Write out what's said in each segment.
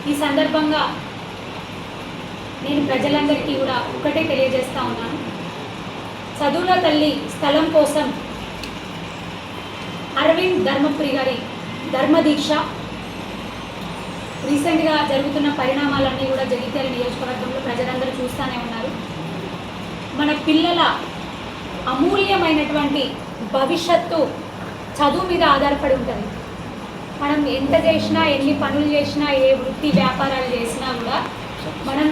ఈ సందర్భంగా నేను ప్రజలందరికీ కూడా ఒకటే తెలియజేస్తా ఉన్నాను. చదువుల తల్లి స్థలం కోసం అరవింద్ ధర్మపురి గారి ధర్మదీక్ష రీసెంట్గా జరుగుతున్న పరిణామాలన్నీ కూడా జగిత్యాల నియోజకవర్గంలో ప్రజలందరూ చూస్తూనే ఉన్నారు. మన పిల్లల అమూల్యమైనటువంటి భవిష్యత్తు చదువు మీద ఆధారపడి ఉంటుంది. మనం ఎంత చేసినా, ఎన్ని పనులు చేసినా, ఏ వృత్తి వ్యాపారాలు చేసినా కూడా మనం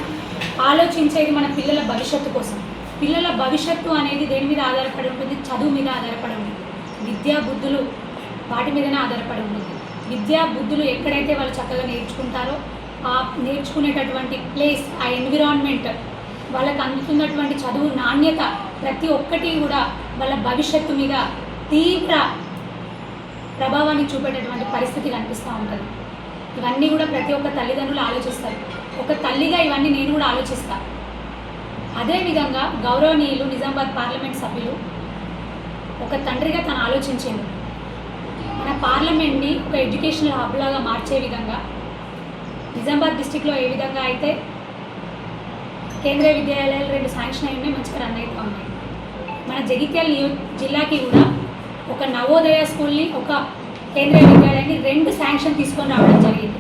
ఆలోచించేది మన పిల్లల భవిష్యత్తు కోసం. పిల్లల భవిష్యత్తు అనేది దేని మీద ఆధారపడి ఉంటుంది? చదువు మీద ఆధారపడి ఉంటుంది. విద్యా బుద్ధులు వాటి మీదనే ఆధారపడి ఉంటుంది. విద్యా బుద్ధులు ఎక్కడైతే వాళ్ళు చక్కగా నేర్చుకుంటారో ఆ నేర్చుకునేటటువంటి ప్లేస్, ఆ ఎన్విరాన్మెంట్, వాళ్ళకు అందుతున్నటువంటి చదువు నాణ్యత ప్రతి ఒక్కటి కూడా వాళ్ళ భవిష్యత్తు మీద తీవ్ర ప్రభావాన్ని చూపేటటువంటి పరిస్థితి కనిపిస్తూ ఉంటుంది. ఇవన్నీ కూడా ప్రతి ఒక్క తల్లిదండ్రులు ఆలోచిస్తారు. ఒక తల్లిగా ఇవన్నీ నేను కూడా ఆలోచిస్తా. అదేవిధంగా గౌరవనీయులు నిజామాబాద్ పార్లమెంట్ సభ్యులు ఒక తండ్రిగా తను ఆలోచించింది. మన పార్లమెంట్ని ఒక ఎడ్యుకేషనల్ హబ్ లాగా మార్చే విధంగా నిజామాబాద్ డిస్టిక్లో ఏ విధంగా అయితే కేంద్రీయ విద్యాలయాలు 2 శాంక్షన్ అయి ఉన్నాయి, మంచిగా రన్ అవుతూ ఉన్నాయి. మన జగిత్యాల జిల్లాకి కూడా ఒక నవోదయ స్కూల్ని, ఒక కేంద్రీయ విద్యాలయాన్ని 2 శాంక్షన్ తీసుకొని రావడం జరిగింది.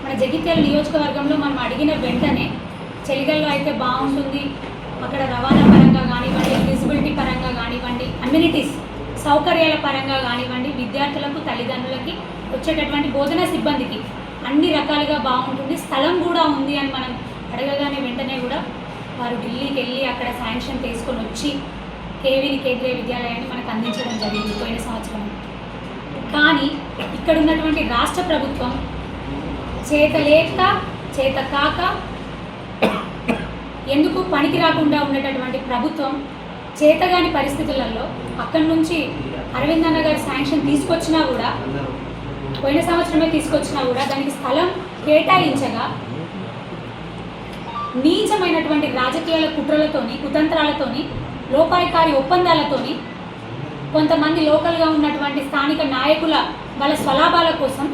మన జగిత్యాల నియోజకవర్గంలో మనం అడిగిన వెంటనే చెలిగల్లో అయితే బాగుంటుంది, అక్కడ రవాణా పరంగా కానివ్వండి, విజిబిలిటీ పరంగా కానివ్వండి, అమ్యూనిటీస్ సౌకర్యాల పరంగా కానివ్వండి, విద్యార్థులకు, తల్లిదండ్రులకి, వచ్చేటటువంటి బోధనా సిబ్బందికి అన్ని రకాలుగా బాగుంటుంది, స్థలం కూడా ఉంది అని మనం అడగగానే వెంటనే కూడా వారు ఢిల్లీకి వెళ్ళి అక్కడ శాంక్షన్ తీసుకొని వచ్చి కేవీని కేంద్రీయ విద్యాలయాన్ని మనకు అందించడం జరిగింది పోయిన సంవత్సరం. కానీ ఇక్కడ ఉన్నటువంటి రాష్ట్ర ప్రభుత్వం చేతలేక చేత కాక ఎందుకు పనికి రాకుండా ఉండేటటువంటి ప్రభుత్వం చేతగాని పరిస్థితులలో అక్కడి నుంచి అరవింద్ అన్న గారి శాంక్షన్ తీసుకొచ్చినా కూడా, పోయిన సంవత్సరమే తీసుకొచ్చినా కూడా దానికి స్థలం కేటాయించగా నీచమైనటువంటి రాజకీయాల కుట్రలతోని, కుతంత్రాలతోని, లోపాయికారి ఒప్పందాలతోని కొంతమంది లోకల్గా ఉన్నటువంటి స్థానిక నాయకుల వాళ్ళ స్వలాభాల కోసం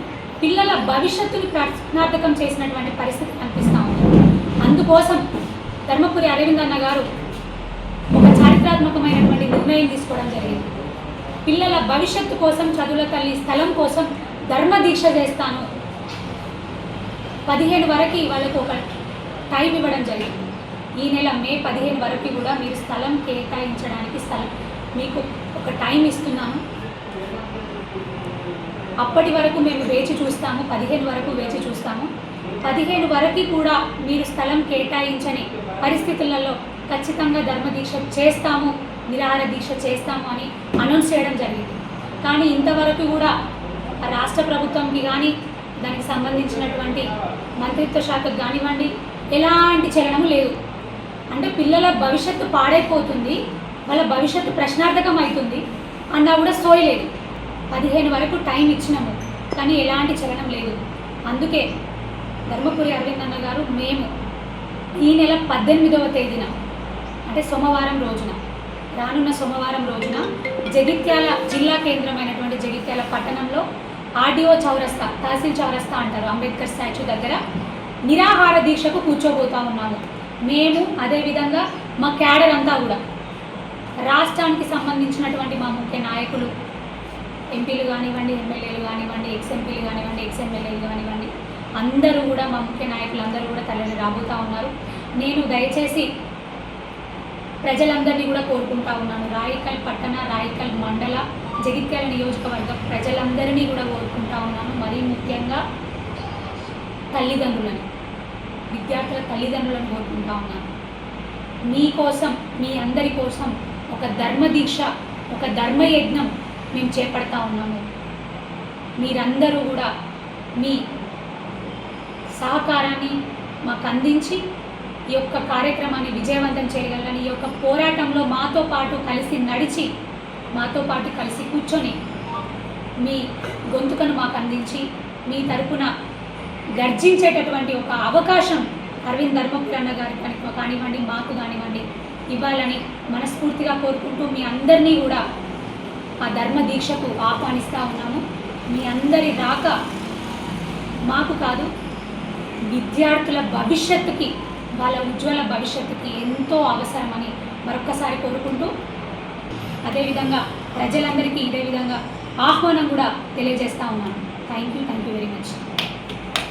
పిల్లల భవిష్యత్తుని ప్రశ్నార్థకం చేసినటువంటి పరిస్థితి కనిపిస్తూ ఉంది. అందుకోసం ధర్మపురి అరవింద్ అన్న గారు ఒక చారిత్రాత్మకమైనటువంటి నిర్ణయం తీసుకోవడం జరిగింది. పిల్లల భవిష్యత్తు కోసం, చదువుల తల్లి స్థలం కోసం ధర్మదీక్ష చేస్తాను. 15 వరకు వాళ్ళకు ఒక టైం ఇవ్వడం జరిగింది. ఈ నెల మే 15 వరకు కూడా మీరు స్థలం కేటాయించడానికి మీకు ఒక టైం ఇస్తున్నాను. అప్పటి వరకు మేము వేచి చూస్తాము, 15 వరకు వేచి చూస్తాము. 15 వరకు కూడా మీరు స్థలం కేటాయించని పరిస్థితులలో ఖచ్చితంగా ధర్మదీక్ష చేస్తాము, నిరాహార దీక్ష చేస్తాము అని అనౌన్స్ చేయడం జరిగింది. కానీ ఇంతవరకు కూడా రాష్ట్ర ప్రభుత్వంకి కానీ, దానికి సంబంధించినటువంటి మంత్రిత్వ శాఖకు కానివ్వండి, ఎలాంటి చలనము లేదు. అంటే పిల్లల భవిష్యత్తు పాడైపోతుంది, వాళ్ళ భవిష్యత్తు ప్రశ్నార్థకం అవుతుంది అన్నా కూడా సోయలేదు. 15 వరకు టైం ఇచ్చినాము, కానీ ఎలాంటి చలనం లేదు. అందుకే ధర్మపురి అరవింద్ అన్న గారు మేము ఈ నెల 18వ తేదీన, అంటే సోమవారం రోజున, రానున్న సోమవారం రోజున జగిత్యాల జిల్లా కేంద్రమైనటువంటి జగిత్యాల పట్టణంలో ఆర్డీఓ చౌరస్తా, తహసీల్ చౌరస్తా అంటారు, అంబేద్కర్ స్టాచ్యూ దగ్గర నిరాహార దీక్షకు కూర్చోబోతూ ఉన్నాము. మేము అదేవిధంగా మా క్యాడర్ అంతా కూడా, రాష్ట్రానికి సంబంధించినటువంటి మా ముఖ్య నాయకులు, ఎంపీలు కానివ్వండి, ఎమ్మెల్యేలు కానివ్వండి, ఎక్స్ఎంపీలు కానివ్వండి, ఎక్స్ఎమ్మెల్యేలు కానివ్వండి, అందరూ కూడా మా ముఖ్య నాయకులు అందరూ కూడా తరలి రాబోతూ ఉన్నారు. నేను దయచేసి ప్రజలందరినీ కూడా కోరుకుంటా ఉన్నాను, రాయికల్ పట్టణ, రాయికల్ మండల, జగిత్యాల నియోజకవర్గ ప్రజలందరినీ కూడా కోరుకుంటా ఉన్నాను. మరీ ముఖ్యంగా తల్లిదండ్రులను, విద్యార్థుల తల్లిదండ్రులను కోరుకుంటా ఉన్నాను. మీకోసం, మీ అందరి కోసం ఒక ధర్మదీక్ష, ఒక ధర్మయజ్ఞం మేము చేపడతా ఉన్నాము. మీరందరూ కూడా మీ సహకారాన్ని మాకు అందించి ఈ యొక్క కార్యక్రమాన్ని విజయవంతం చేయగలని, ఈ యొక్క పోరాటంలో మాతో పాటు కలిసి నడిచి, మాతో పాటు కలిసి కూర్చొని మీ గొంతుకను మాకు అందించి మీ తరపున గర్జించేటటువంటి ఒక అవకాశం అరవింద్ ధర్మపురి అన్న గారికి కానివ్వండి, మాకు కానివ్వండి ఇవ్వాలని మనస్ఫూర్తిగా కోరుకుంటూ మీ అందరినీ కూడా ఆ ధర్మ దీక్షకు ఆహ్వానిస్తూ ఉన్నాము. మీ అందరి రాక మాకు కాదు, విద్యార్థుల భవిష్యత్తుకి, వాళ్ళ ఉజ్వల భవిష్యత్తుకి ఎంతో అవసరమని మరొక్కసారి కోరుకుంటూ, అదేవిధంగా ప్రజలందరికీ ఇదే విధంగా ఆహ్వానం కూడా తెలియజేస్తూ ఉన్నాను. Thank you very much.